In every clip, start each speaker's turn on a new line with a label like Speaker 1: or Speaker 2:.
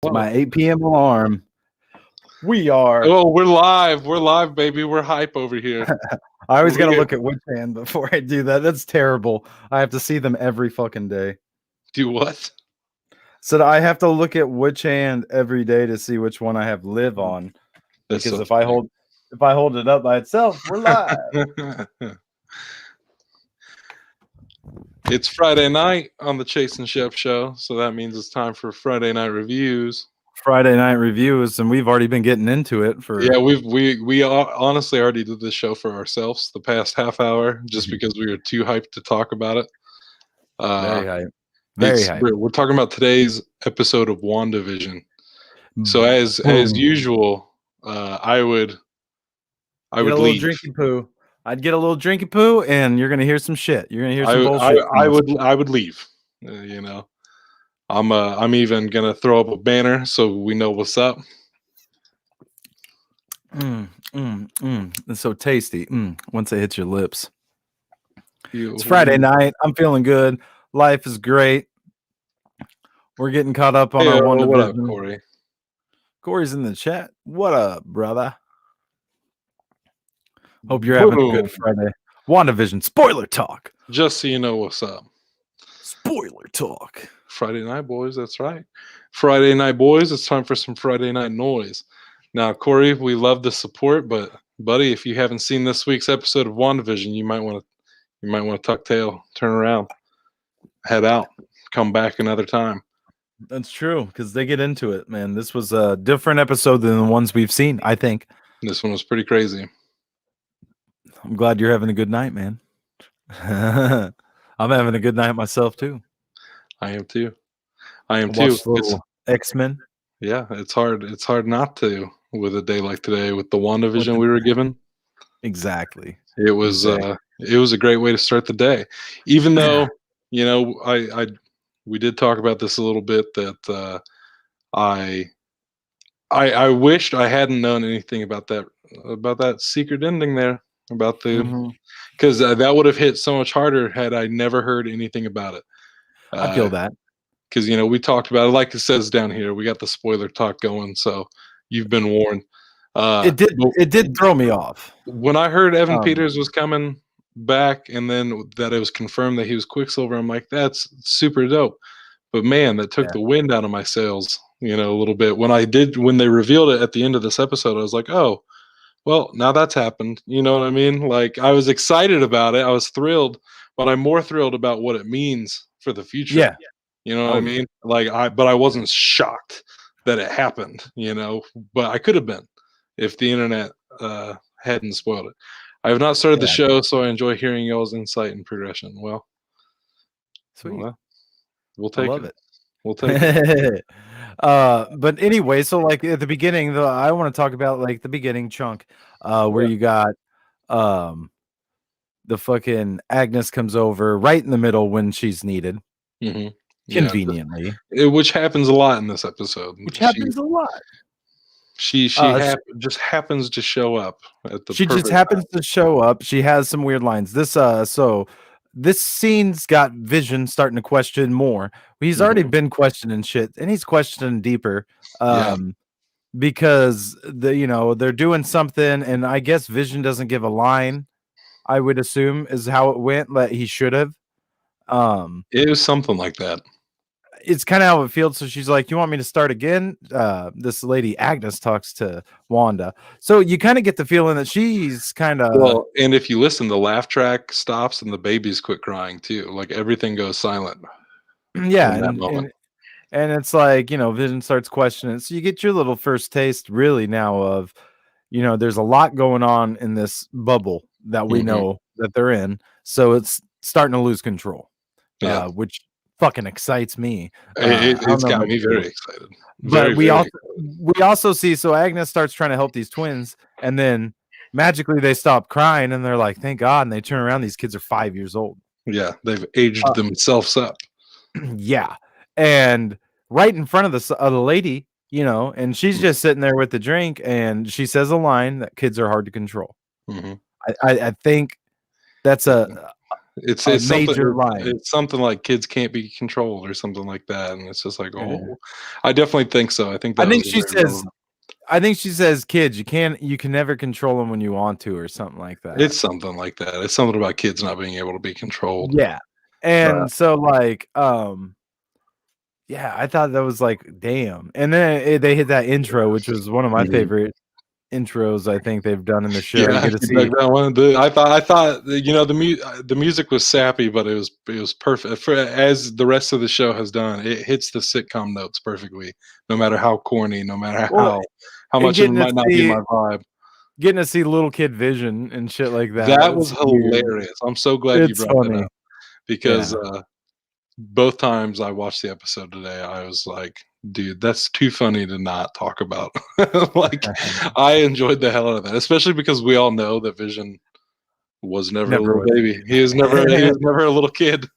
Speaker 1: My 8 p.m. alarm. We are.
Speaker 2: Oh, we're live. We're live, baby. We're hype over here.
Speaker 1: I always got to look at which hand before I do that. That's terrible. I have to see them every fucking day.
Speaker 2: Do what?
Speaker 1: So I have to look at which hand every day to see which one I have live on.
Speaker 2: That's
Speaker 1: Because
Speaker 2: so
Speaker 1: if I hold it up by itself, we're live.
Speaker 2: It's Friday night on the Chase and Shep show, so that means it's time for Friday night reviews.
Speaker 1: Friday night reviews, and we've already been getting into it for.
Speaker 2: Yeah, we honestly already did this show for ourselves the past half hour just because we were too hyped to talk about it.
Speaker 1: Very hype. Very hype.
Speaker 2: We're talking about today's episode of WandaVision. So as usual, I would
Speaker 1: get a little
Speaker 2: leave.
Speaker 1: Drinky poo. I'd get a little drinky poo, and you're gonna hear some shit. You're gonna hear some bullshit.
Speaker 2: I would leave. You know, I'm even gonna throw up a banner so we know what's up.
Speaker 1: It's so tasty. Once it hits your lips. It's
Speaker 2: Mm-hmm.
Speaker 1: Friday night. I'm feeling good. Life is great. We're getting caught up on our WandaVision.
Speaker 2: What up, Corey?
Speaker 1: Corey's in the chat. What up, brother? Hope you're having a good Friday. WandaVision spoiler talk.
Speaker 2: Just so you know what's up.
Speaker 1: Spoiler talk.
Speaker 2: Friday night, boys. That's right. Friday night, boys. It's time for some Friday night noise. Now, Corey, we love the support, but buddy, if you haven't seen this week's episode of WandaVision, you might want to tuck tail, turn around, head out, come back another time.
Speaker 1: That's true, because they get into it, man. This was a different episode than the ones we've seen, I think.
Speaker 2: This one was pretty crazy.
Speaker 1: I'm glad you're having a good night, man. I'm having a good night myself, too.
Speaker 2: I am, too.
Speaker 1: X-Men.
Speaker 2: Yeah, it's hard. It's hard not to with a day like today with the WandaVision we were given.
Speaker 1: Exactly.
Speaker 2: It was a great way to start the day. Even though, you know, we did talk about this a little bit that I wished I hadn't known anything about that secret ending there, about the because that would have hit so much harder had I never heard anything about it.
Speaker 1: I feel that.
Speaker 2: Because, you know, we talked about it, like it says down here, we got the spoiler talk going, so you've been warned.
Speaker 1: It did throw me off.
Speaker 2: When I heard Evan Peters was coming back and then that it was confirmed that he was Quicksilver, I'm like, that's super dope. But man, that took the wind out of my sails, you know, a little bit. When they revealed it at the end of this episode, I was like, oh, well, now that's happened. You know what I mean? Like, I was excited about it. I was thrilled, but I'm more thrilled about what it means for the future.
Speaker 1: Yeah.
Speaker 2: You know what I mean? Like, but I wasn't shocked that it happened, you know, but I could have been if the internet hadn't spoiled it. I have not started the show, so I enjoy hearing y'all's insight and progression. Well,
Speaker 1: sweet.
Speaker 2: Well, we'll take
Speaker 1: it.
Speaker 2: We'll take it.
Speaker 1: But anyway, so like at the beginning, though, I want to talk about like the beginning chunk, where you got the fucking Agnes comes over right in the middle when she's needed.
Speaker 2: Mm-hmm.
Speaker 1: Conveniently,
Speaker 2: which happens a lot in this episode.
Speaker 1: Happens a lot.
Speaker 2: She just happens to show up at the.
Speaker 1: She just happens to show up. She has some weird lines. This scene's got Vision starting to question more. He's already been questioning shit, and he's questioning deeper. Because they're doing something, and I guess Vision doesn't give a line. I would assume is how it went. That he should have.
Speaker 2: It was something like that.
Speaker 1: It's kind of how it feels. So she's like, "You want me to start again?" This lady Agnes talks to Wanda, so you kind of get the feeling that she's kind of
Speaker 2: well. And if you listen, the laugh track stops and the babies quit crying too. Like everything goes silent.
Speaker 1: Yeah, and it's like Vision starts questioning. So you get your little first taste, really, now of there's a lot going on in this bubble that we know that they're in. So it's starting to lose control, which fucking excites me.
Speaker 2: It's got me very excited.
Speaker 1: But we also see, so Agnes starts trying to help these twins, and then magically they stop crying, and they're like, "Thank God!" And they turn around; these kids are 5 years old.
Speaker 2: Yeah, they've aged themselves up.
Speaker 1: Yeah, and right in front of the lady, and she's just sitting there with the drink, and she says a line that kids are hard to control. I think that's
Speaker 2: It's
Speaker 1: a
Speaker 2: it's something
Speaker 1: major line.
Speaker 2: it's something like kids can't be controlled or something like that, and it's just like,
Speaker 1: Yeah.
Speaker 2: oh, I definitely think so. I think
Speaker 1: I
Speaker 2: that was
Speaker 1: think
Speaker 2: a
Speaker 1: she
Speaker 2: very
Speaker 1: says
Speaker 2: relevant.
Speaker 1: I think she says, "Kids, you can never control them when you want to," or something like that.
Speaker 2: It's something like that. It's something about kids not being able to be controlled.
Speaker 1: Yeah.
Speaker 2: But
Speaker 1: And so, like, yeah, I thought that was like, damn. And then they hit that intro, which was one of my
Speaker 2: mhm.
Speaker 1: favorite intros I think they've done in the show. You
Speaker 2: Yeah,
Speaker 1: get to
Speaker 2: you dug
Speaker 1: see
Speaker 2: that one. I thought you know the music was sappy, but it was perfect for as the rest of the show has done. It hits the sitcom notes perfectly, no matter how corny, no matter
Speaker 1: well,
Speaker 2: how
Speaker 1: and
Speaker 2: much it might not be my vibe.
Speaker 1: getting to see little kid Vision and shit like that.
Speaker 2: That was
Speaker 1: It's weird.
Speaker 2: hilarious. I'm so glad you
Speaker 1: It's
Speaker 2: brought that
Speaker 1: funny.
Speaker 2: up because
Speaker 1: Yeah.
Speaker 2: both times I watched the episode today, I was like, dude, that's too funny to not talk about. Like, I enjoyed the hell out of that, especially because we all know that Vision was never a
Speaker 1: Never
Speaker 2: little
Speaker 1: was a
Speaker 2: baby. He was never a little kid.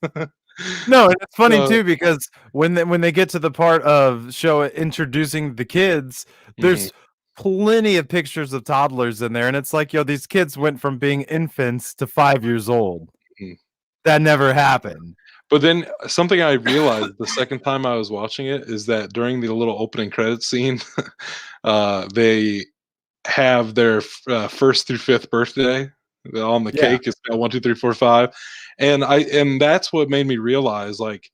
Speaker 1: No, and it's funny
Speaker 2: So
Speaker 1: too because when they get to the part of show introducing the kids,
Speaker 2: mhm,
Speaker 1: there's plenty of pictures of toddlers in there, and it's like, yo, these kids went from being infants to 5 years old.
Speaker 2: mhm.
Speaker 1: That never happened.
Speaker 2: But then something I realized the second time I was watching it is that during the little opening credits scene, they have their first through fifth birthday on the
Speaker 1: Yeah.
Speaker 2: cake. It's got 1, 2, 3, 4, 5, and that's what made me realize, like,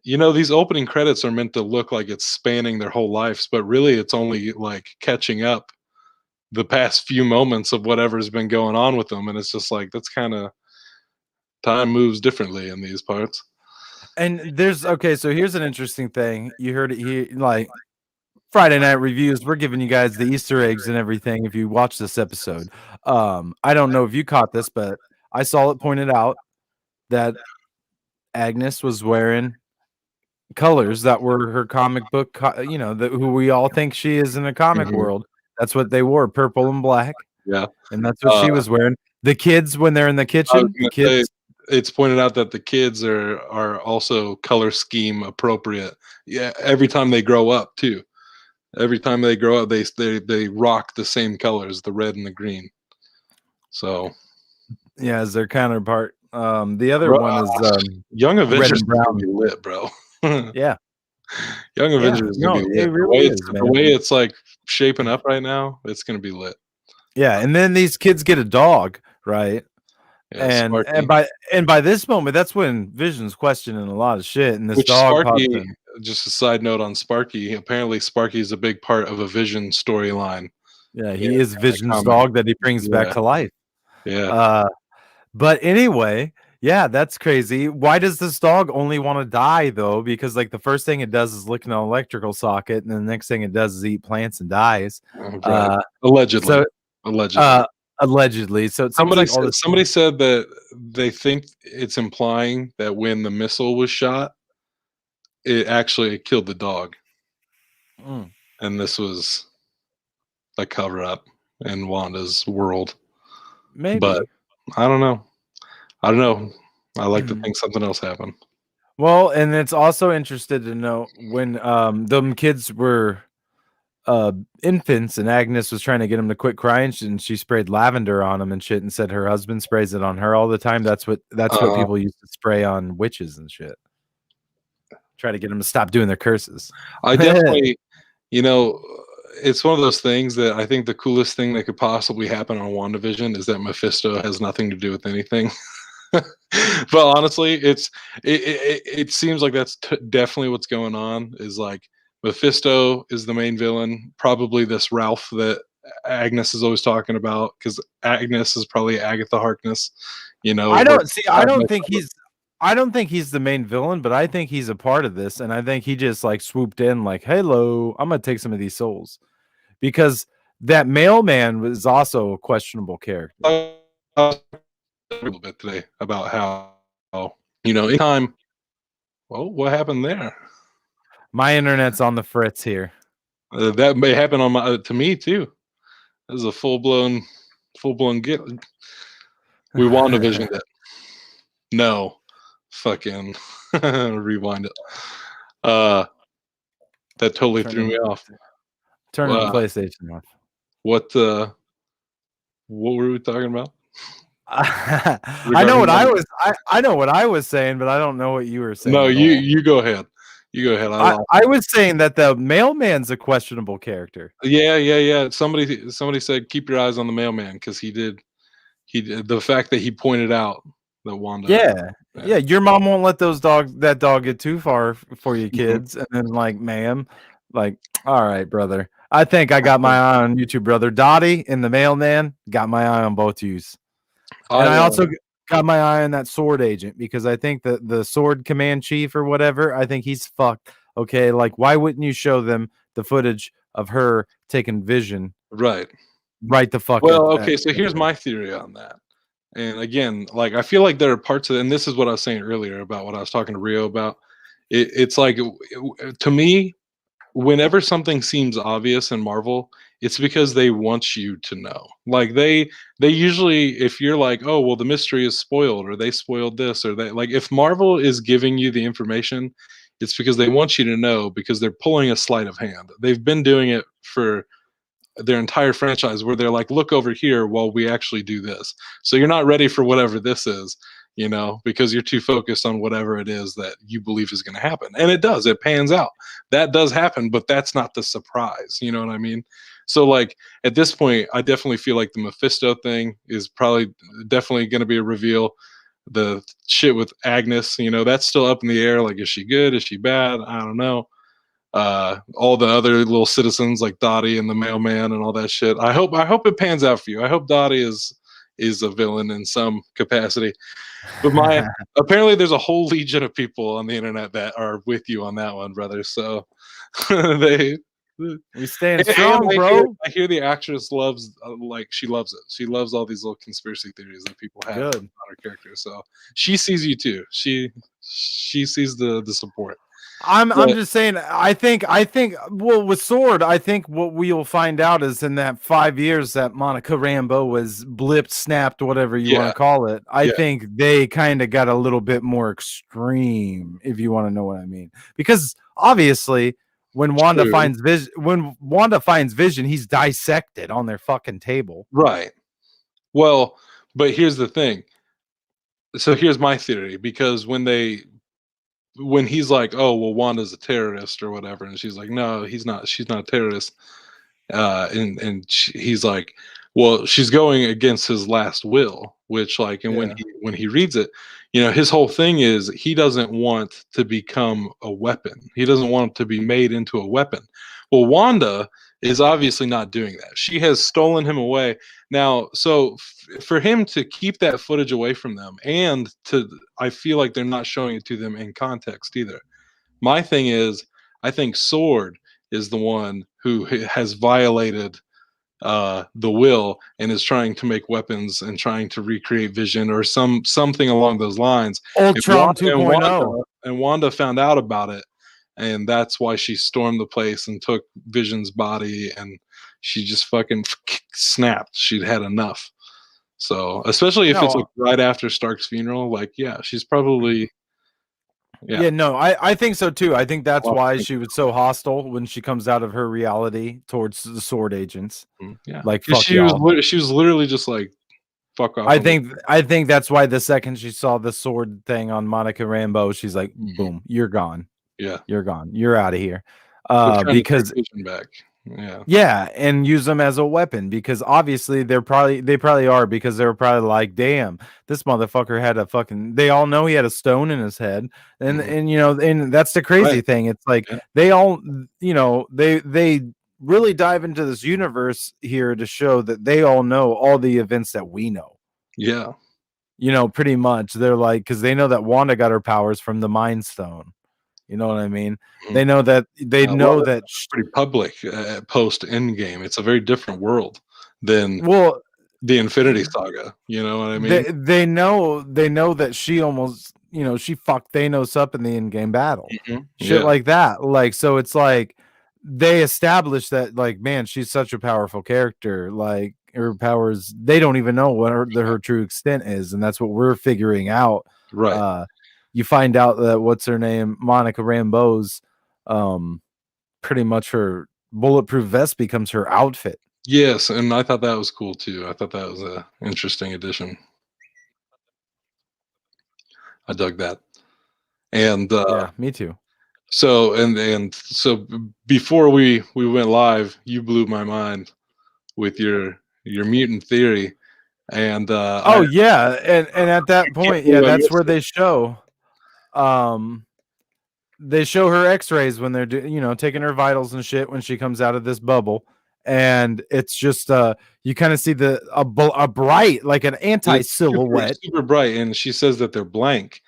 Speaker 2: these opening credits are meant to look like it's spanning their whole lives, but really it's only like catching up the past few moments of whatever's been going on with them, and it's just like that's kind of time moves differently in these parts.
Speaker 1: And there's okay, so here's an interesting thing. You heard it here, like Friday night reviews, we're giving you guys the Easter eggs and everything if you watch this episode. I don't know if you caught this, but I saw it pointed out that Agnes was wearing colors that were her comic book, who we all think she is in the comic
Speaker 2: Mhm.
Speaker 1: world. That's what they wore, purple and black,
Speaker 2: Yeah.
Speaker 1: and that's what
Speaker 2: Uh,
Speaker 1: she was wearing. The kids, when they're in the
Speaker 2: I was
Speaker 1: kitchen, the
Speaker 2: gonna say
Speaker 1: kids
Speaker 2: it's pointed out that the kids are also color scheme appropriate. Yeah, every time they grow up too. Every time they grow up, they rock the same colors, the red and the green. So
Speaker 1: yeah, as their counterpart. The other
Speaker 2: Ru
Speaker 1: one is,
Speaker 2: Young
Speaker 1: red
Speaker 2: Avengers
Speaker 1: and
Speaker 2: is gonna
Speaker 1: brown.
Speaker 2: be lit, bro. Young
Speaker 1: Yeah, yeah,
Speaker 2: Avengers is gonna
Speaker 1: no,
Speaker 2: be
Speaker 1: it
Speaker 2: lit.
Speaker 1: really is,
Speaker 2: The
Speaker 1: man.
Speaker 2: way it's like shaping up right now, it's gonna be lit.
Speaker 1: Yeah, and then these kids get a dog, right?
Speaker 2: Yeah,
Speaker 1: And
Speaker 2: Sparky.
Speaker 1: by this moment, that's when Vision's questioning a lot of shit, and this
Speaker 2: Which
Speaker 1: dog pops
Speaker 2: Sparky,
Speaker 1: in.
Speaker 2: just a side note on Sparky, apparently Sparky is a big part of a Vision storyline
Speaker 1: Yeah,
Speaker 2: in
Speaker 1: he is
Speaker 2: the
Speaker 1: Vision's
Speaker 2: comic.
Speaker 1: dog that he brings back
Speaker 2: Yeah,
Speaker 1: to life.
Speaker 2: yeah.
Speaker 1: Uh, but anyway, yeah, that's crazy. Why does this dog only wanna die, though? Because, like, the first thing it does is lick an electrical socket, and the next thing it does is eat plants and dies.
Speaker 2: Right.
Speaker 1: Uh,
Speaker 2: Allegedly.
Speaker 1: so,
Speaker 2: Allegedly.
Speaker 1: uh, allegedly, so it seems
Speaker 2: Somebody
Speaker 1: like
Speaker 2: s
Speaker 1: all this
Speaker 2: somebody said that they think it's implying that when the missile was shot, it actually killed the dog,
Speaker 1: mm,
Speaker 2: and this was a cover up in Wanda's world. But
Speaker 1: maybe.
Speaker 2: I don't know. I don't know. I like to think something else happened.
Speaker 1: Well, and it's also interested to know when, them kids were, uh, infants and Agnes was trying to get them to quit crying, and she sprayed lavender on them and shit and said her husband sprays it on her all the time. That's what
Speaker 2: Uh,
Speaker 1: people used to spray on witches and shit. Try to get them to stop doing their curses.
Speaker 2: I definitely you know, it's one of those things that I think the coolest thing that could possibly happen on WandaVision is that Mephisto has nothing to do with anything. But honestly, it seems like that's definitely what's going on. Is like Mephisto is the main villain, probably this Ralph that Agnes is always talking about, because Agnes is probably Agatha Harkness.
Speaker 1: I
Speaker 2: Work
Speaker 1: don't see,
Speaker 2: side by side.
Speaker 1: I don't think he's the main villain, but I think he's a part of this, and I think he just, like, swooped in like, "Hello, I'm gonna take some of these souls." Because that mailman was also a questionable character.
Speaker 2: A little bit today about how anytime. Well, what happened there?
Speaker 1: My internet's on the fritz here.
Speaker 2: That may happen on my to me too. This is a full blown get. We WandaVisioned it. No, fucking rewind it. Uh, that totally threw
Speaker 1: Turning
Speaker 2: me off.
Speaker 1: turning the
Speaker 2: Uh,
Speaker 1: PlayStation off.
Speaker 2: what what were we talking about?
Speaker 1: I know
Speaker 2: regarding
Speaker 1: what I
Speaker 2: Wanda.
Speaker 1: was I know what I was saying, but I don't know what you were
Speaker 2: No,
Speaker 1: saying at all.
Speaker 2: you go ahead. You go ahead. I lost.
Speaker 1: I was saying that the mailman's a questionable character.
Speaker 2: Yeah, yeah, yeah. Somebody said keep your eyes on the mailman because he did the fact that he pointed out that Wanda.
Speaker 1: Yeah.
Speaker 2: Yeah.
Speaker 1: Yeah, your mom won't let that dog get too far for you
Speaker 2: Mhm.
Speaker 1: kids, and then, like, ma'am, like, "Alright, brother. I think I got my eye on you too, brother." Dottie and the mailman, got my eye on both yous. And
Speaker 2: I
Speaker 1: I also got my eye on that sword agent because I think that the sword command chief or whatever, I think he's fucked. Okay, like, why wouldn't you show them the footage of her taking Vision
Speaker 2: right.
Speaker 1: right the fuck
Speaker 2: Well,
Speaker 1: at
Speaker 2: okay. So here's
Speaker 1: her?
Speaker 2: my theory on that. And again, like I feel like there are parts of, and this is what I was saying earlier about what I was talking to Rio about. It's like to me, whenever something seems obvious in Marvel, it's because they want you to know. Like they usually, if you're like, oh well, the mystery is spoiled, or they spoiled this, or that. Like if Marvel is giving you the information, it's because they want you to know because they're pulling a sleight of hand. They've been doing it for their entire franchise where they're like, look over here while we actually do this. So you're not ready for whatever this is, because you're too focused on whatever it is that you believe is going to happen. And it does, it pans out. That does happen, but that's not the surprise. You know what I mean? So, like, at this point, I definitely feel like the Mephisto thing is probably definitely going to be a reveal. The shit with Agnes, that's still up in the air. Like, is she good? Is she bad? I don't know. All the other little citizens like Dottie and the mailman and all that shit. I hope it pans out for you. I hope Dottie is a villain in some capacity. But my apparently there's a whole legion of people on the internet that are with you on that one, brother. So they
Speaker 1: We staying
Speaker 2: and
Speaker 1: strong,
Speaker 2: I hear
Speaker 1: bro.
Speaker 2: I hear the actress loves like she loves it. She loves all these little conspiracy theories that people have about
Speaker 1: Good.
Speaker 2: her character. So she sees you too. She sees the support.
Speaker 1: I'm
Speaker 2: But
Speaker 1: just saying, I think well, with Sword, I think what we'll find out is in that 5 years that Monica Rambeau was blipped, snapped, whatever you
Speaker 2: yeah,
Speaker 1: wanna call it, I
Speaker 2: yeah,
Speaker 1: think they kinda got a little bit more extreme, if you wanna know what I mean. Because, obviously,
Speaker 2: true.
Speaker 1: when Wanda finds Vision, he's dissected on their fucking table.
Speaker 2: Right. Well, but here's the thing. So here's my theory because when he's like, "Oh, well, Wanda's a terrorist or whatever," and she's like, "No, he's not. She's not a terrorist." He's like, "Well, she's going against his last will," which, like, and when
Speaker 1: Yeah.
Speaker 2: he reads it, his whole thing is he doesn't want to become a weapon. He doesn't want to be made into a weapon. Well, Wanda is obviously not doing that. She has stolen him away now. So for him to keep that footage away from them, and I feel like they're not showing it to them in context either. My thing is, I think Sword is the one who has violated the will and is trying to make weapons and trying to recreate Vision or something along those lines. And
Speaker 1: Ultron
Speaker 2: Wanda, and
Speaker 1: 2.0.
Speaker 2: Wanda and Wanda found out about it, and that's why she stormed the place and took Vision's body, and she just fucking snapped. She'd had enough. So, especially if it's like
Speaker 1: No,
Speaker 2: right after Stark's funeral, like, yeah, she's probably, yeah.
Speaker 1: yeah, no, I think so too. I think that's why she was so hostile when she comes out of her reality towards the Sword agents.
Speaker 2: Yeah,
Speaker 1: Like,
Speaker 2: because
Speaker 1: "Fuck y'all."
Speaker 2: she was literally just like, "Fuck off."
Speaker 1: I think that's why the second she saw the sword thing on Monica Rambeau, she's like,
Speaker 2: Mhm.
Speaker 1: "Boom, you're gone.
Speaker 2: Yeah,
Speaker 1: You're gone. You're out of here."
Speaker 2: they're trying to take
Speaker 1: Because
Speaker 2: Vision back. Yeah,
Speaker 1: yeah, and use them as a weapon because obviously they probably are because they're probably like, "Damn, this motherfucker had a fucking." They all know he had a stone in his head, and
Speaker 2: mhm,
Speaker 1: and that's the
Speaker 2: right,
Speaker 1: crazy thing. It's like
Speaker 2: yeah,
Speaker 1: they all, they really dive into this universe here to show that they all know all the events that we know.
Speaker 2: yeah,
Speaker 1: Pretty much. They're like, because they know that Wanda got her powers from the Mind Stone. You know what I mean?
Speaker 2: mhm.
Speaker 1: They
Speaker 2: Well,
Speaker 1: know that.
Speaker 2: that's pretty public, post Endgame. It's a very different world than
Speaker 1: Well,
Speaker 2: the Infinity Saga, you know what I mean?
Speaker 1: they know that she almost she fucked Thanos up in the in-game battle.
Speaker 2: Mhm,
Speaker 1: Shit
Speaker 2: yeah,
Speaker 1: like that. Like, so it's like they established that, like, man, she's such a powerful character. Like, her powers, they don't even know what her true extent is, and that's what we're figuring out.
Speaker 2: right.
Speaker 1: Uh you find out that what's her name, Monica Rambeau's um pretty much her bulletproof vest becomes her outfit.
Speaker 2: Yes, and I thought that was cool too. I thought that was a interesting addition. I dug that. And
Speaker 1: Yeah, me too.
Speaker 2: so before we went live, you blew my mind with your mutant theory, and
Speaker 1: Oh, yeah, and at
Speaker 2: I
Speaker 1: that
Speaker 2: can't
Speaker 1: point, yeah,
Speaker 2: believe I
Speaker 1: that's
Speaker 2: missed
Speaker 1: where
Speaker 2: it.
Speaker 1: um they show her x-rays when they're taking her vitals and shit when she comes out of this bubble, and it's just you kind of see a bright, like an
Speaker 2: It's super
Speaker 1: anti-silhouette.
Speaker 2: super bright, and she says that they're blank,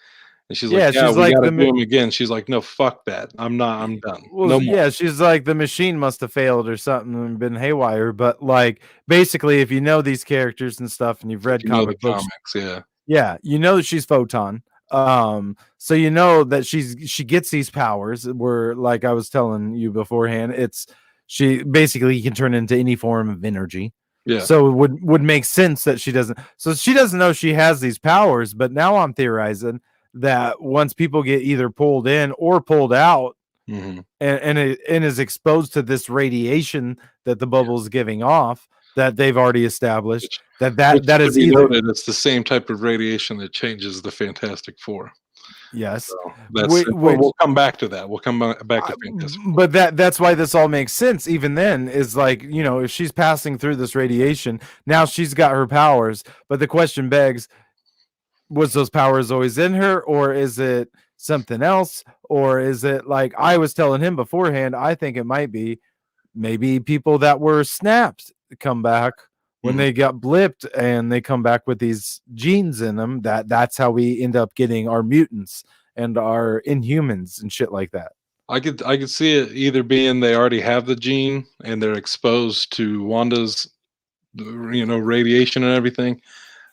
Speaker 2: and she's like,
Speaker 1: Yeah,
Speaker 2: "Yeah,
Speaker 1: she's
Speaker 2: we
Speaker 1: like
Speaker 2: got to do them again." She's like, "No, fuck that. I'm done.
Speaker 1: well,
Speaker 2: No more."
Speaker 1: yeah, she's like the machine must have failed or something and been haywire, but like basically if you know these characters and stuff and you've
Speaker 2: If
Speaker 1: read
Speaker 2: you know the
Speaker 1: comic books.
Speaker 2: comics, yeah,
Speaker 1: Yeah, you know that she's Photon. So you know that she gets these powers where, like I was telling you beforehand, it's she basically can turn into any form of energy.
Speaker 2: yeah.
Speaker 1: So it would make sense that she doesn't. So she doesn't know she has these powers, but now I'm theorizing that once people get either pulled in or pulled out
Speaker 2: Mhm.
Speaker 1: and is exposed to this radiation that the bubble is giving off, that they've already established
Speaker 2: Which
Speaker 1: that
Speaker 2: which
Speaker 1: that
Speaker 2: should
Speaker 1: is
Speaker 2: be
Speaker 1: either.
Speaker 2: noted, it's the same type of radiation that changes the Fantastic Four.
Speaker 1: Yes,
Speaker 2: So, that's
Speaker 1: which
Speaker 2: we'll come back to that. We'll come back to Fantastic Four.
Speaker 1: but that's why this all makes sense. Even then, is like if she's passing through this radiation, now she's got her powers. But the question begs: was those powers always in her, or is it something else, or is it like I was telling him beforehand? I think it might be maybe people that were snapped come back when
Speaker 2: Mhm.
Speaker 1: they got blipped and they come back with these genes in them. That's how we end up getting our mutants and our inhumans and shit like that.
Speaker 2: I could see it either being they already have the gene and they're exposed to Wanda's, radiation and everything,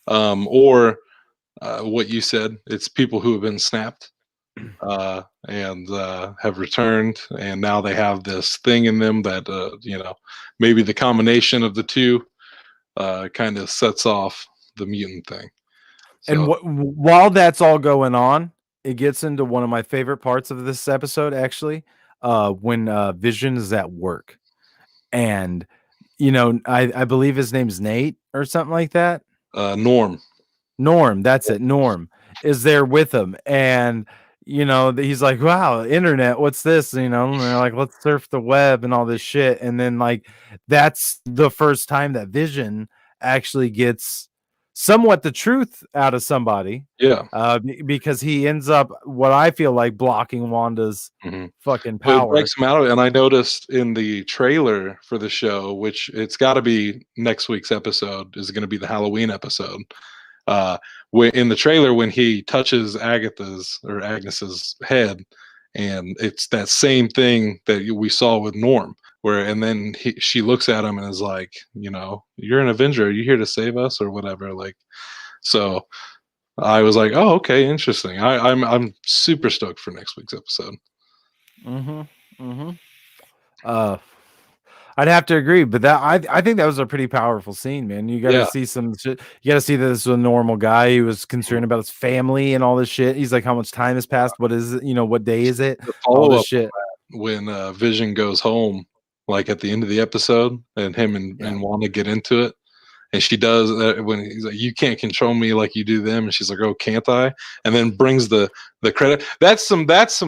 Speaker 2: or what you said, it's people who have been snapped and have returned, and now they have this thing in them that maybe the combination of the two kind of sets off the mutant thing.
Speaker 1: And
Speaker 2: So
Speaker 1: while that's all going on, it gets into one of my favorite parts of this episode, actually, when Vision is at work. And, I believe his name's Nate or something like that.
Speaker 2: Norm,
Speaker 1: Norm, that's it. Norm is there with him, and he's like, "Wow, internet, what's this?" And they're like, "Let's surf the web and all this shit." And then like that's the first time that Vision actually gets somewhat the truth out of somebody,
Speaker 2: yeah.
Speaker 1: because he ends up what I feel like blocking Wanda's
Speaker 2: hmm
Speaker 1: fucking
Speaker 2: But it
Speaker 1: power.
Speaker 2: breaks them out of it, and I noticed in the trailer for the show, which it's got to be next week's episode, is going to be the Halloween episode. Uh, in the trailer, when he touches Agatha's or Agnes's head, and it's that same thing that we saw with Norm, where and then she looks at him and is like, you're an Avenger. Are you here to save us or whatever? Like, so I was like, oh, okay, interesting. I'm super stoked for next week's episode.
Speaker 1: Mhm. Mhm. Uh I'd have to agree, but I think that was a pretty powerful scene, man. You got to
Speaker 2: Yeah.
Speaker 1: see some shit. You got to see that this was a normal guy who was concerned about his family and all this shit. He's like, how much time has passed? What is it? What day is it?
Speaker 2: The
Speaker 1: All
Speaker 2: follow
Speaker 1: this
Speaker 2: up
Speaker 1: shit.
Speaker 2: when Vision goes home, like at the end of the episode, and him
Speaker 1: Yeah.
Speaker 2: and Wanda get into it, and she does when he's like, "You can't control me like you do them," and she's like, "Oh, can't I?" And then brings the credit. That's some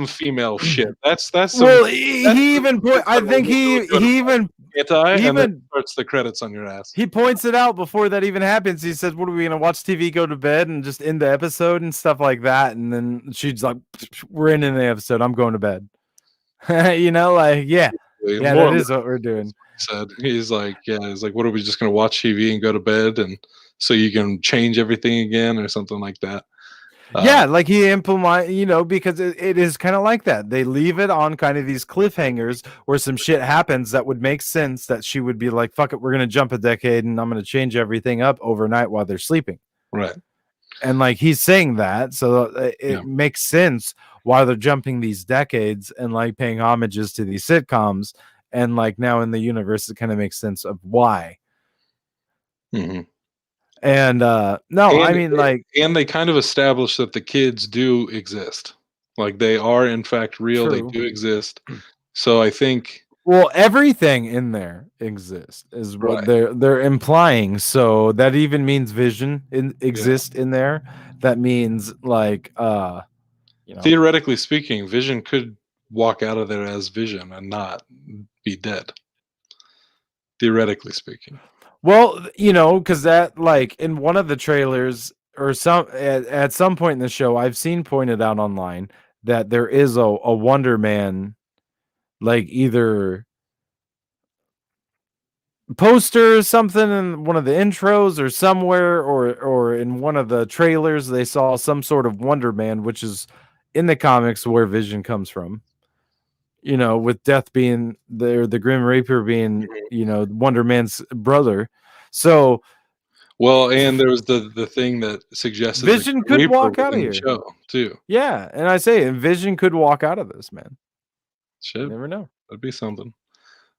Speaker 2: female shit. That's some
Speaker 1: Well,
Speaker 2: that's
Speaker 1: he
Speaker 2: some
Speaker 1: even
Speaker 2: shit
Speaker 1: point. I
Speaker 2: someone
Speaker 1: think
Speaker 2: would go
Speaker 1: he
Speaker 2: do in a
Speaker 1: he
Speaker 2: fight.
Speaker 1: even
Speaker 2: Can't I?
Speaker 1: he
Speaker 2: And then
Speaker 1: even
Speaker 2: starts the credits on your ass.
Speaker 1: he points it out before that even happens. He says, "What are we gonna watch TV, go to bed, and just end the episode and stuff like that?" And then she's like, "We're ending the episode. I'm going to bed." Like yeah,
Speaker 2: More or
Speaker 1: that
Speaker 2: less,
Speaker 1: is what we're
Speaker 2: that's
Speaker 1: doing.
Speaker 2: what he said. He's like, yeah, he's like, what are we just gonna watch TV and go to bed, and so you can change everything again or something like that. Uh,
Speaker 1: Yeah, like he implement, because it is kind of like that. They leave it on kind of these cliffhangers where some shit happens that would make sense that she would be like, fuck it, we're going to jump a decade and I'm going to change everything up overnight while they're sleeping.
Speaker 2: right.
Speaker 1: And like he's saying that, so
Speaker 2: Yeah.
Speaker 1: it makes sense why they're jumping these decades and like paying homages to these sitcoms. And like now in the universe, it kind of makes sense of why.
Speaker 2: hmm
Speaker 1: And no, I
Speaker 2: And
Speaker 1: mean, like,
Speaker 2: and they kind of establish that the kids do exist. Like they are in fact real. They
Speaker 1: true.
Speaker 2: do exist. So I think.
Speaker 1: Well, everything in there exists is what
Speaker 2: Right.
Speaker 1: they're implying. So that even means Vision
Speaker 2: Yeah.
Speaker 1: exist in there. That means like you know.
Speaker 2: Theoretically speaking, Vision could walk out of there as Vision and not be dead. Theoretically speaking.
Speaker 1: Well, because that like in one of the trailers or at some point in the show, I've seen pointed out online that there is a Wonder Man, like either poster or something in one of the intros or somewhere, or in one of the trailers they saw some sort of Wonder Man, which is in the comics where Vision comes from. With Death being the Grim Reaper being,
Speaker 2: Mhm.
Speaker 1: Wonder Man's brother. So
Speaker 2: Well, and there was the thing that suggested the
Speaker 1: Vision
Speaker 2: Grim
Speaker 1: could
Speaker 2: Reaper
Speaker 1: walk
Speaker 2: was
Speaker 1: out of
Speaker 2: in the
Speaker 1: here.
Speaker 2: show too.
Speaker 1: Yeah, and I say, and Vision could walk out of this, man. You
Speaker 2: Shit,
Speaker 1: never know.
Speaker 2: that'd be something.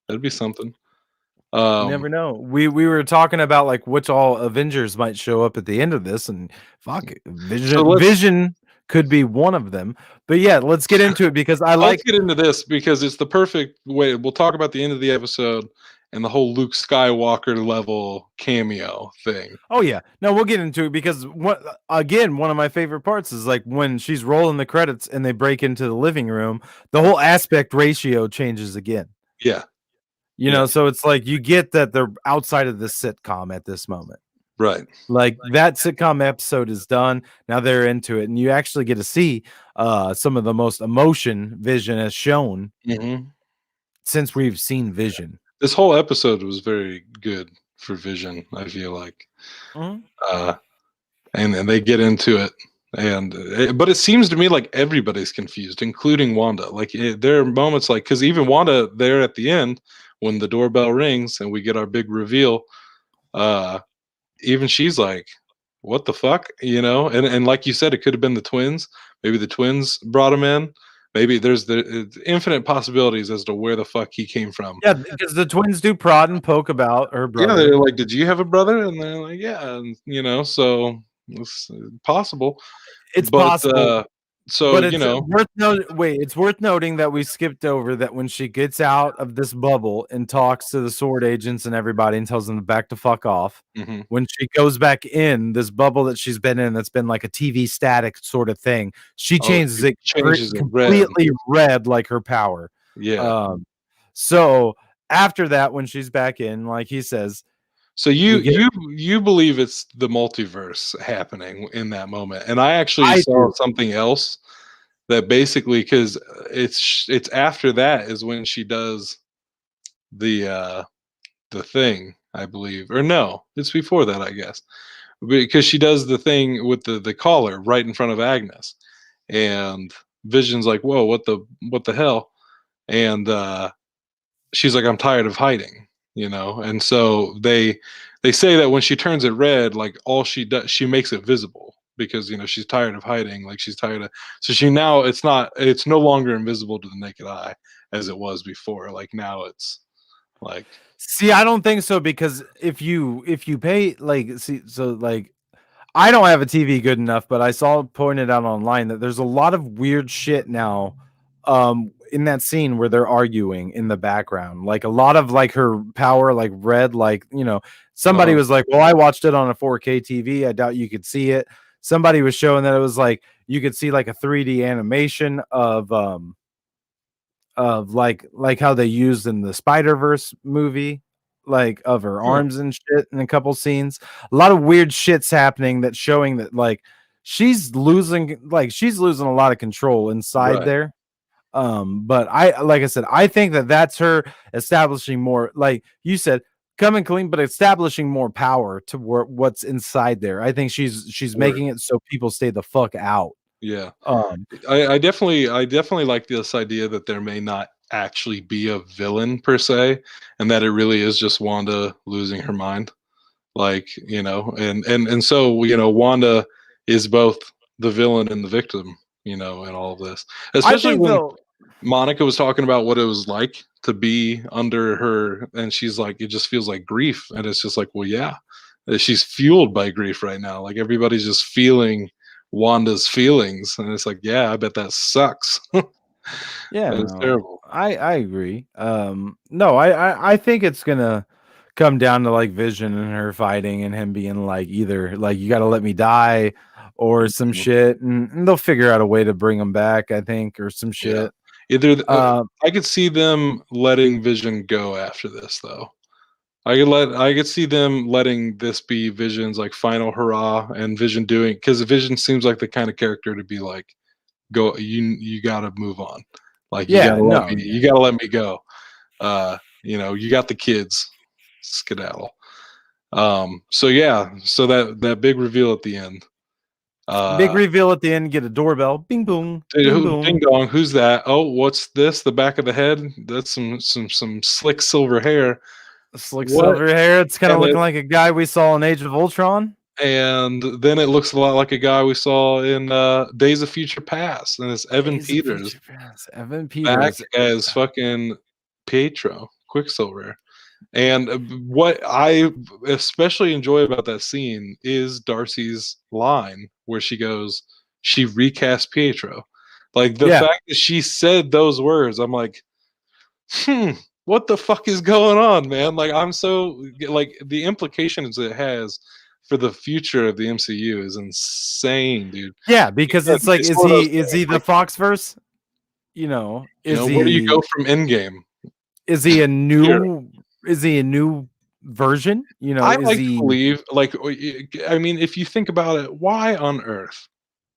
Speaker 2: That'd be something.
Speaker 1: You
Speaker 2: Um,
Speaker 1: never know. We were talking about like which all Avengers might show up at the end of this, and fuck it,
Speaker 2: so
Speaker 1: Vision. Vision could be one of them. But yeah, let's get into it because I
Speaker 2: let's
Speaker 1: like.
Speaker 2: get into this because it's the perfect way. We'll talk about the end of the episode and the whole Luke Skywalker level cameo thing.
Speaker 1: Oh yeah, no, we'll get into it because what again, one of my favorite parts is like when she's rolling the credits and they break into the living room, the whole aspect ratio changes again.
Speaker 2: Yeah, yeah,
Speaker 1: So it's like you get that they're outside of the sitcom at this moment.
Speaker 2: right.
Speaker 1: Like that sitcom episode is done. Now they're into it, and you actually get to see some of the most emotion Vision has shown
Speaker 2: Hmm.
Speaker 1: since we've seen Vision.
Speaker 2: This whole episode was very good for Vision. I feel like,
Speaker 1: Mhm.
Speaker 2: uh, and they get into it, but it seems to me like everybody's confused, including Wanda. Like there are moments like because even Wanda there at the end when the doorbell rings and we get our big reveal. Uh, Even she's like, "What the fuck?" And like you said, it could have been the twins. Maybe the twins brought him in. Maybe there's the infinite possibilities as to where the fuck he came from.
Speaker 1: Yeah, because the twins do prod and poke about her
Speaker 2: Yeah, they're
Speaker 1: brother.
Speaker 2: like, "Did you have a brother?" And they're like, "Yeah," and, so it's possible.
Speaker 1: It's
Speaker 2: But
Speaker 1: possible.
Speaker 2: so
Speaker 1: But it's worth noting that we skipped over that when she gets out of this bubble and talks to the sword agents and everybody and tells them to back the fuck off.
Speaker 2: mhm.
Speaker 1: When she goes back in this bubble that she's been in, that's been like a TV static sort of thing, she
Speaker 2: Oh,
Speaker 1: changes
Speaker 2: she
Speaker 1: it
Speaker 2: changes it red.
Speaker 1: completely red like her power.
Speaker 2: Yeah.
Speaker 1: Um, so after that, when she's back in, like he says,
Speaker 2: So you
Speaker 1: we get
Speaker 2: you you believe it's the multiverse happening in that moment, and I actually
Speaker 1: I
Speaker 2: saw
Speaker 1: do.
Speaker 2: something else that basically because it's after that is when she does the uh the thing, I believe, or no, it's before that, I guess, because she does the thing with the collar right in front of Agnes, and Vision's like, "Whoa, what the hell?" And she's like, "I'm tired of hiding," and so they say that when she turns it red, like all she does, she makes it visible because she's tired of hiding, like she's tired of. So she now it's no longer invisible to the naked eye as it was before. Like now it's like
Speaker 1: See, I don't think so because if you pay like see so like I don't have a TV good enough, but I saw it pointed out online that there's a lot of weird shit now in that scene where they're arguing in the background. Like a lot of like her power like red like, somebody
Speaker 2: uh
Speaker 1: was like, "Well, I watched it on a 4K TV. I doubt you could see it." Somebody was showing that it was like you could see like a 3D animation of like how they used in the Spider-Verse movie, like of her
Speaker 2: huh,
Speaker 1: arms and shit in a couple scenes. A lot of weird shit's happening that's showing that like she's losing a lot of control inside
Speaker 2: right,
Speaker 1: there. But I like I said, I think that that's her establishing more, like you said, coming clean, but establishing more power to what's inside there. I think she's
Speaker 2: word,
Speaker 1: making it so people stay the fuck out.
Speaker 2: yeah.
Speaker 1: Um,
Speaker 2: I definitely like this idea that there may not actually be a villain per se, and that it really is just Wanda losing her mind. Like and so Wanda is both the villain and the victim, in all of this.
Speaker 1: I
Speaker 2: Especially
Speaker 1: think
Speaker 2: when
Speaker 1: though,
Speaker 2: Monica was talking about what it was like to be under her, and she's like, it just feels like grief, and it's just like, well, yeah, she's fueled by grief right now. Like everybody's just feeling Wanda's feelings, and it's like, yeah, I bet that sucks.
Speaker 1: yeah,
Speaker 2: That is
Speaker 1: no.
Speaker 2: terrible.
Speaker 1: I agree. No, I think it's gonna come down to like Vision and her fighting and him being like either like you got to let me die or some
Speaker 2: Mhm.
Speaker 1: shit, and they'll figure out a way to bring him back. I think or some
Speaker 2: Yeah.
Speaker 1: shit.
Speaker 2: Either
Speaker 1: Uh,
Speaker 2: I could see them letting Vision go after this, though. I could see them letting this be Vision's like final hurrah, and Vision doing because Vision seems like the kind of character to be like, go, you got to move on, like
Speaker 1: yeah, no,
Speaker 2: you got to let me go. You got the kids, skedaddle. So yeah, so that big reveal at the end.
Speaker 1: big
Speaker 2: Uh,
Speaker 1: reveal at the end. Get a doorbell. Bing boom, bing
Speaker 2: Ding
Speaker 1: boom.
Speaker 2: dong, who's that? Oh, what's this? The back of the head? That's some slick silver hair.
Speaker 1: Slick
Speaker 2: What?
Speaker 1: silver hair. It's kind of
Speaker 2: And
Speaker 1: looking like a guy we saw in Age of Ultron.
Speaker 2: then it looks a lot like a guy we saw in Days of Future Past, and it's Evan
Speaker 1: Days of
Speaker 2: Peters
Speaker 1: Future Past. Evan
Speaker 2: back
Speaker 1: Peters.
Speaker 2: as fucking Pietro Quicksilver. And what I especially enjoy about that scene is Darcy's line where she goes, she recast Pietro. Like the
Speaker 1: Yeah,
Speaker 2: fact that she said those words, I'm like, hmm, what the fuck is going on, man? Like I'm so like the implications it has for the future of the MCU is insane, dude.
Speaker 1: yeah, because
Speaker 2: And
Speaker 1: it's like,
Speaker 2: it's one of those
Speaker 1: is
Speaker 2: things,
Speaker 1: he the
Speaker 2: like,
Speaker 1: Foxverse? You know,
Speaker 2: where do you go from Endgame
Speaker 1: is he a
Speaker 2: here?
Speaker 1: new version? You know,
Speaker 2: I
Speaker 1: is
Speaker 2: like to
Speaker 1: he
Speaker 2: believe, like, I mean, if you think about it, why on earth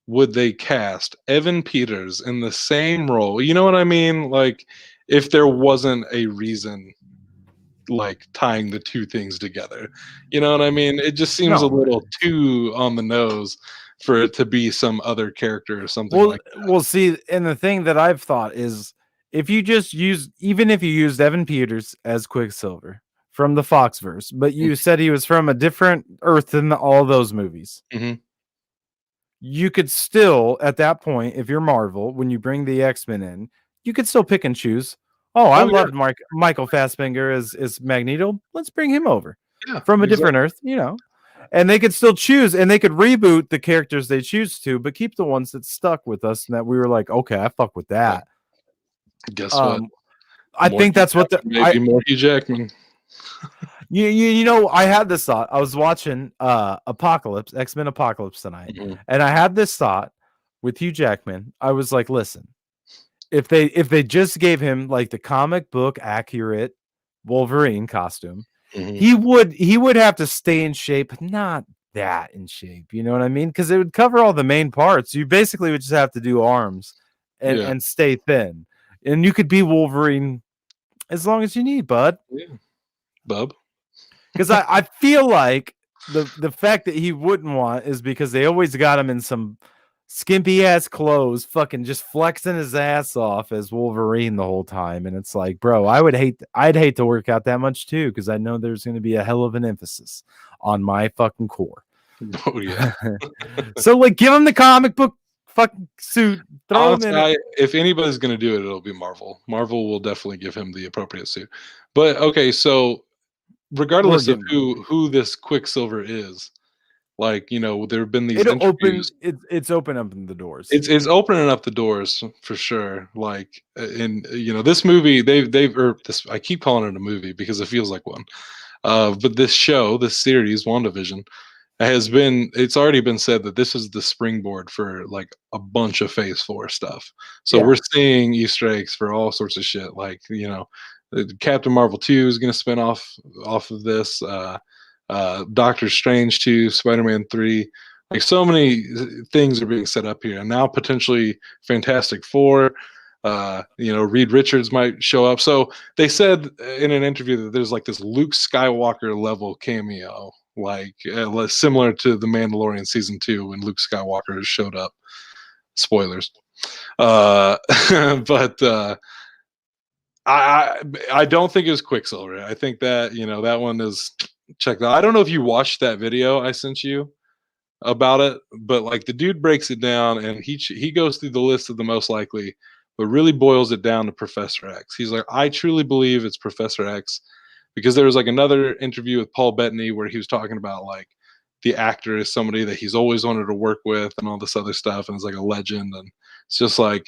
Speaker 2: would they cast Evan Peters in the same role? You know what I mean? Like, if there wasn't a reason, like, tying the two things together. You know what I mean? It just seems a
Speaker 1: no.
Speaker 2: little too on the nose for it to be some other character or something
Speaker 1: Well,
Speaker 2: like
Speaker 1: we'll see. And the thing that I've thought is if you just use, even if you used Evan Peters as Quicksilver from the Foxverse, but
Speaker 2: that.
Speaker 1: you said he was from a different Earth than all those movies,
Speaker 2: Mhm.
Speaker 1: you could still, at that point, if you're Marvel, when you bring the X-Men in, you could still pick and choose. Oh, I
Speaker 2: Oh, yeah,
Speaker 1: loved Michael Fassbender as Magneto. Let's bring him over
Speaker 2: yeah,
Speaker 1: from a different
Speaker 2: exactly.
Speaker 1: Earth, you know. And they could still choose, and they could reboot the characters they choose to, but keep the ones that stuck with us and that we were like, okay, I fuck with
Speaker 2: Yeah.
Speaker 1: that.
Speaker 2: Guess what?
Speaker 1: Um, I
Speaker 2: More
Speaker 1: think
Speaker 2: Hugh
Speaker 1: that's what the
Speaker 2: Jackman, baby, more Hugh Jackman.
Speaker 1: you know, I had this thought. I was watching Apocalypse, X-Men Apocalypse tonight,
Speaker 2: Mhm.
Speaker 1: and I had this thought with Hugh Jackman. I was like, listen, if they just gave him like the comic book accurate Wolverine costume,
Speaker 2: Mhm.
Speaker 1: he would have to stay in shape, but not that in shape. You know what I mean? Because it would cover all the main parts. You basically would just have to do arms and
Speaker 2: Yeah.
Speaker 1: and stay thin, and you could be Wolverine as long as you need, bud.
Speaker 2: Yeah. Bub.
Speaker 1: Because I feel like the fact that he wouldn't want is because they always got him in some skimpy ass clothes, fucking just flexing his ass off as Wolverine the whole time. And it's like, bro, I'd hate to work out that much too, because I know there's gonna be a hell of an emphasis on my fucking core.
Speaker 2: Oh, yeah.
Speaker 1: So like give him the comic book fucking suit, throw him
Speaker 2: Honestly,
Speaker 1: in it.
Speaker 2: if anybody's gonna do it, it'll be Marvel. Marvel will definitely give him the appropriate suit. But okay, so
Speaker 1: We're
Speaker 2: regardless of
Speaker 1: getting
Speaker 2: who this Quicksilver is, like, there have been these
Speaker 1: it'll
Speaker 2: interviews.
Speaker 1: open it's open up the doors.
Speaker 2: It's opening up the doors for sure. Like, and this movie, they've or this I keep calling it a movie because it feels like one. But this show, this series, WandaVision, it's already been said that this is the springboard for like a bunch of phase 4 stuff. So we're
Speaker 1: Yeah.
Speaker 2: seeing Easter eggs for all sorts of shit, like, Captain Marvel 2 is going to spin off of this, Doctor Strange 2, Spider-Man 3, like so many things are being set up here, and now potentially Fantastic Four. Reed Richards might show up. So they said in an interview that there's like this Luke Skywalker level cameo, like similar to the Mandalorian season 2 when Luke Skywalker showed up. Spoilers. Uh, but I I don't think it was Quicksilver. I think that that one is checked out. I don't know if you watched that video I sent you about it, but like the dude breaks it down and he goes through the list of the most likely, but really boils it down to Professor X. He's like, I truly believe it's Professor X because there was like another interview with Paul Bettany where he was talking about like the actor is somebody that he's always wanted to work with and all this other stuff, and it's like a legend, and it's just like,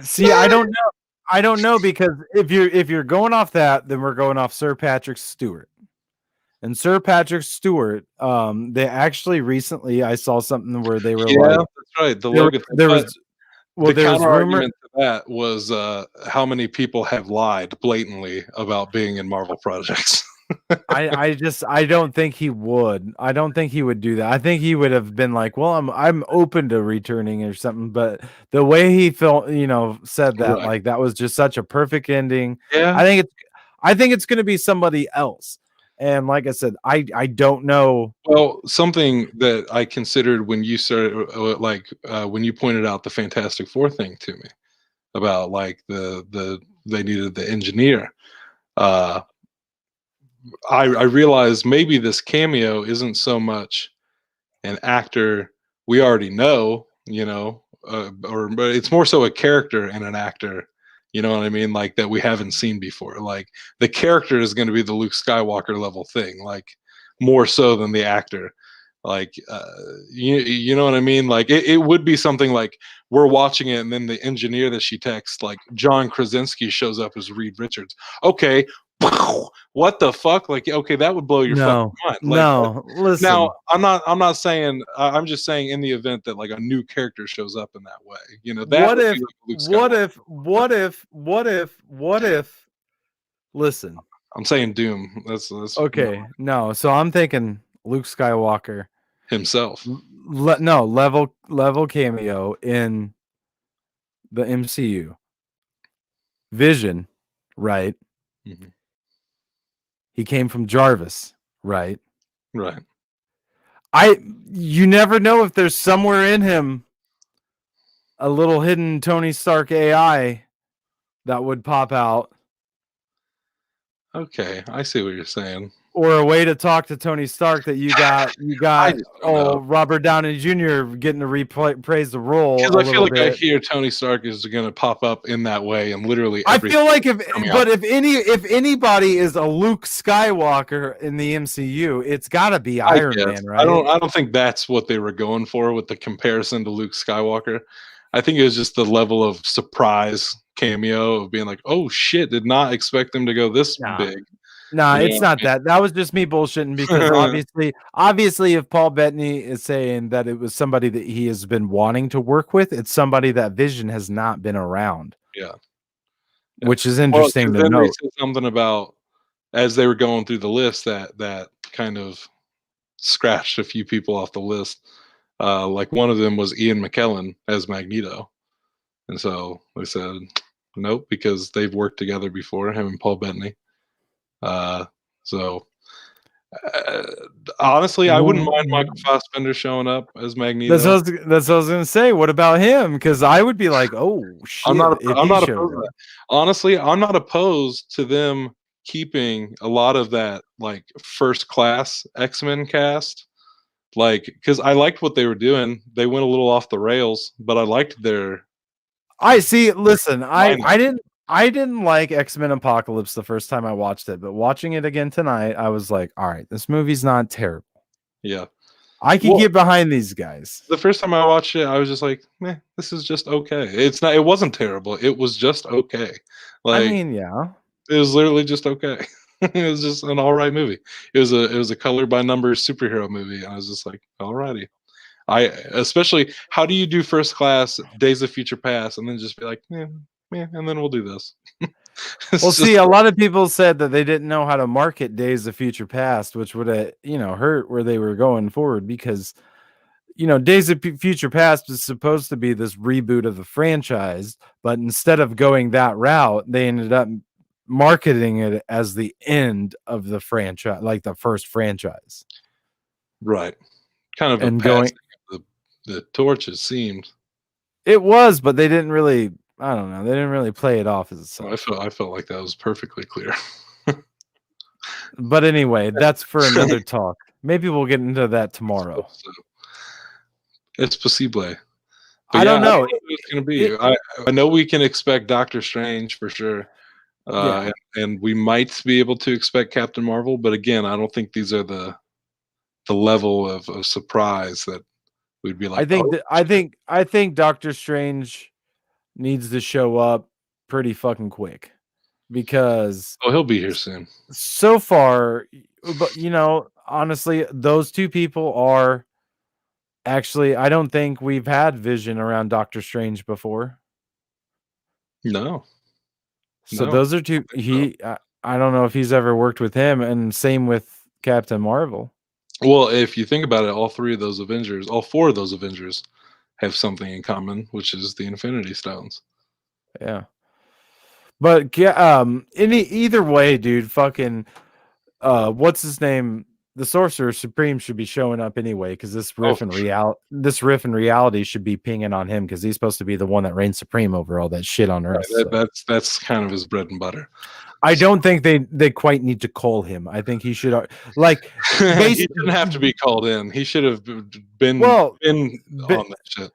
Speaker 1: See, I don't know. I don't know, because if you're going off that, then we're going off Sir Patrick Stewart. And Sir Patrick Stewart, they actually recently I saw something where they were
Speaker 2: Yeah,
Speaker 1: like
Speaker 2: that's right, the
Speaker 1: there
Speaker 2: Logan thing,
Speaker 1: there
Speaker 2: but
Speaker 1: was well,
Speaker 2: the
Speaker 1: there was
Speaker 2: counter
Speaker 1: rumor.
Speaker 2: argument to that was, how many people have lied blatantly about being in Marvel projects.
Speaker 1: I don't think he would. I don't think he would do that. I think he would have been like, "Well, I'm open to returning," or something, but the way he felt, said that,
Speaker 2: Right.
Speaker 1: like, that was just such a perfect ending.
Speaker 2: Yeah.
Speaker 1: I think it's I think it's gonna be somebody else. And like I said, I don't know.
Speaker 2: Well, something that I considered when you started, when you pointed out the Fantastic Four thing to me about, like, they needed the engineer, uh, I realized maybe this cameo isn't so much an actor we already know, or but it's more so a character and an actor, you know what I mean? Like, that we haven't seen before. Like, the character is going to be the Luke Skywalker level thing, like, more so than the actor. Like, you know what I mean? Like, it would be something like we're watching it, and then the engineer that she texts, like John Krasinski, shows up as Reed Richards. Okay, what the fuck? Like, okay, that would blow your fucking
Speaker 1: No.
Speaker 2: mind. Like,
Speaker 1: No.
Speaker 2: now,
Speaker 1: Listen.
Speaker 2: I'm not saying, I'm just saying, in the event that, like, a new character shows up in that way, that
Speaker 1: What
Speaker 2: would
Speaker 1: if
Speaker 2: be like Luke
Speaker 1: what
Speaker 2: Skywalker.
Speaker 1: if what if listen.
Speaker 2: I'm saying Doom. That's
Speaker 1: Okay, no. So I'm thinking Luke Skywalker.
Speaker 2: himself.
Speaker 1: No, level cameo in the MCU. Vision, right?
Speaker 2: Mhm.
Speaker 1: He came from Jarvis, right?
Speaker 2: Right.
Speaker 1: I You never know if there's somewhere in him a little hidden Tony Stark AI that would pop out,
Speaker 2: Okay, I see what you're saying.
Speaker 1: or a way to talk to Tony Stark that you
Speaker 2: I
Speaker 1: got
Speaker 2: just don't know.
Speaker 1: Robert Downey Jr. getting to praise the role
Speaker 2: Because
Speaker 1: a
Speaker 2: I feel
Speaker 1: little
Speaker 2: like I
Speaker 1: bit.
Speaker 2: hear Tony Stark is gonna pop up in that way in literally
Speaker 1: I
Speaker 2: everything
Speaker 1: feel like
Speaker 2: coming out.
Speaker 1: if anybody is a Luke Skywalker in the MCU, it's got to be
Speaker 2: I
Speaker 1: Iron
Speaker 2: guess.
Speaker 1: Man,
Speaker 2: I
Speaker 1: right?
Speaker 2: don't I don't think that's what they were going for with the comparison to Luke Skywalker. I think it was just the level of surprise cameo of being like, "Oh shit, did not expect them to go this
Speaker 1: Nah,
Speaker 2: big."
Speaker 1: nah,
Speaker 2: You
Speaker 1: it's
Speaker 2: know
Speaker 1: not that. That was just me bullshitting, because
Speaker 2: what I mean?
Speaker 1: obviously, if Paul Bettany is saying that it was somebody that he has been wanting to work with, it's somebody that Vision has not been around,
Speaker 2: Yeah, yeah.
Speaker 1: which is
Speaker 2: Well,
Speaker 1: interesting
Speaker 2: because
Speaker 1: to
Speaker 2: then they
Speaker 1: note.
Speaker 2: said something about, as they were going through the list, that kind of scratched a few people off the list. Like, one of them was Ian McKellen as Magneto, and so they said nope, because they've worked together before, him and Paul Bettany. Uh, so uh, honestly, I wouldn't mind Michael
Speaker 1: Mm,
Speaker 2: Fassbender showing up as
Speaker 1: That's
Speaker 2: Magneto.
Speaker 1: what I was gonna say. What about him? Because I would be like, oh shit, if
Speaker 2: I'm
Speaker 1: he
Speaker 2: not
Speaker 1: showed
Speaker 2: opposed to
Speaker 1: up.
Speaker 2: that. Honestly, I'm not opposed to them keeping a lot of that, like, first class X-Men cast. Like, because I liked what they were doing. They went a little off the rails, but I liked their
Speaker 1: I see. Listen,
Speaker 2: lineup.
Speaker 1: I didn't like X-Men Apocalypse the first time I watched it, but watching it again tonight, I was like, all right, this movie's not terrible.
Speaker 2: Yeah.
Speaker 1: I can
Speaker 2: Well,
Speaker 1: get behind these guys.
Speaker 2: the first time I watched it, I was just like, "Meh, this is just okay." It's not. It wasn't terrible. It was just okay.
Speaker 1: I
Speaker 2: Like,
Speaker 1: mean, yeah.
Speaker 2: it was literally just okay. It was just an all right movie. It was a color by numbers superhero movie, and I was just like, alrighty. I especially, how do you do first class Days of Future Past and then just be like, yeah, yeah, and then we'll do this.
Speaker 1: Well,
Speaker 2: It's just
Speaker 1: see, a lot of people said that they didn't know how to market Days of Future Past, which would have, hurt where they were going forward, because Days of Future Past was supposed to be this reboot of the franchise, but instead of going that route, they ended up marketing it as the end of the franchise, like the first franchise,
Speaker 2: right. Kind of a
Speaker 1: and
Speaker 2: passing
Speaker 1: going.
Speaker 2: of the torch, it seems.
Speaker 1: It was, but they didn't really. I don't know. They didn't really play it off as
Speaker 2: I
Speaker 1: such.
Speaker 2: felt I felt like that was perfectly clear.
Speaker 1: But anyway, that's for another talk. Maybe we'll get into that tomorrow.
Speaker 2: So, it's possible. But
Speaker 1: I
Speaker 2: yeah,
Speaker 1: don't
Speaker 2: I don't
Speaker 1: know.
Speaker 2: know who it's gonna be.
Speaker 1: It
Speaker 2: I know we can expect Doctor Strange for sure.
Speaker 1: Yeah.
Speaker 2: And we might be able to expect Captain Marvel, but again, I don't think these are the level of surprise that we'd be
Speaker 1: I
Speaker 2: like,
Speaker 1: think
Speaker 2: "Oh,
Speaker 1: that I think Doctor Strange needs to show up pretty fucking quick because
Speaker 2: he'll be here soon.
Speaker 1: So far, but honestly, those two people are actually. I don't think we've had Vision around Doctor Strange before.
Speaker 2: No.
Speaker 1: So those are two. I don't know if he's ever worked with him, and same with Captain Marvel.
Speaker 2: Well, if you think about it, all four of those Avengers have something in common, which is the Infinity Stones.
Speaker 1: Yeah. But either way, dude, fucking what's his name? The Sorcerer Supreme should be showing up anyway, because this riff in reality should be pinging on him, because he's supposed to be the one that reigns supreme over all that shit on Earth.
Speaker 2: Right, that's kind of his bread and butter.
Speaker 1: I don't think they quite need to call him. I think he should like
Speaker 2: he didn't have to be called in. He should have been on that shit.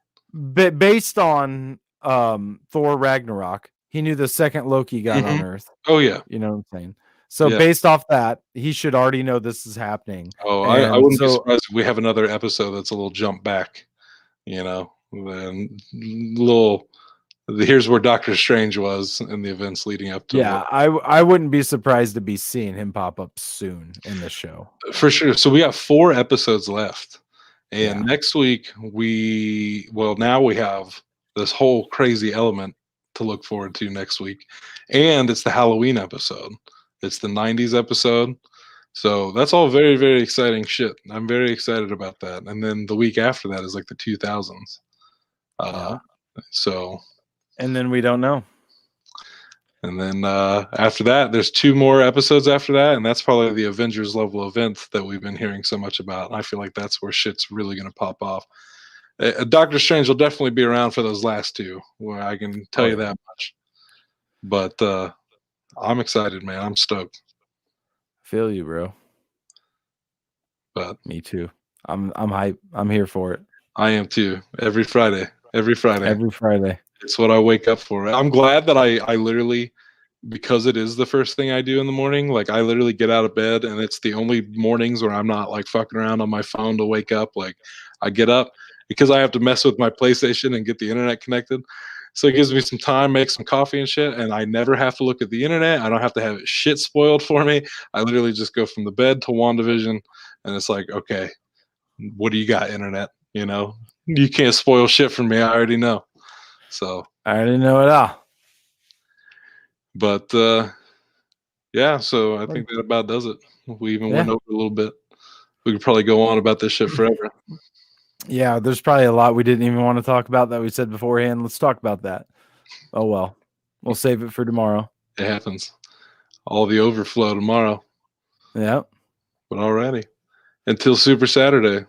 Speaker 1: Based on Thor Ragnarok, he knew the second Loki got on Earth.
Speaker 2: Oh yeah,
Speaker 1: you know what I'm saying. So based off that, he should already know this is happening.
Speaker 2: Oh, I wouldn't be surprised if we have another episode that's a little jump back. And here's where Doctor Strange was in the events leading up to.
Speaker 1: Yeah, I wouldn't be surprised to be seeing him pop up soon in the show
Speaker 2: for sure. So we got 4 episodes left, and next week now we have this whole crazy element to look forward to next week, and it's the Halloween episode. It's the 90s episode. So that's all very, very exciting shit. I'm very excited about that. And then the week after that is like the 2000s.
Speaker 1: And then we don't know.
Speaker 2: And then after that, there's 2 more episodes after that. And that's probably the Avengers level event that we've been hearing so much about. And I feel like that's where shit's really going to pop off. Doctor Strange will definitely be around for those last 2, where I can tell you that much. But I'm excited, man. I'm stoked.
Speaker 1: Feel you, bro.
Speaker 2: But
Speaker 1: me too. I'm hype. I'm here for it.
Speaker 2: I am too. Every Friday.
Speaker 1: It's
Speaker 2: what I wake up for. I'm glad that I literally, because it is the first thing I do in the morning, like I literally get out of bed, and it's the only mornings where I'm not like fucking around on my phone to wake up. Like I get up because I have to mess with my PlayStation and get the internet connected. So it gives me some time, make some coffee and shit, and I never have to look at the internet. I don't have to have shit spoiled for me. I literally just go from the bed to WandaVision, and it's like, okay, what do you got, internet? You can't spoil shit for me. I already know. So
Speaker 1: I already know it all.
Speaker 2: But so I think that about does it. We even went over a little bit. We could probably go on about this shit forever.
Speaker 1: Yeah, there's probably a lot we didn't even want to talk about that we said beforehand. Let's talk about that. Oh, well. We'll save it for tomorrow.
Speaker 2: It happens. All the overflow tomorrow.
Speaker 1: Yep.
Speaker 2: But alrighty. Until Super Saturday.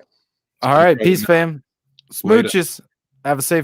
Speaker 1: All right. Peace, fam. Smooches. Have a safe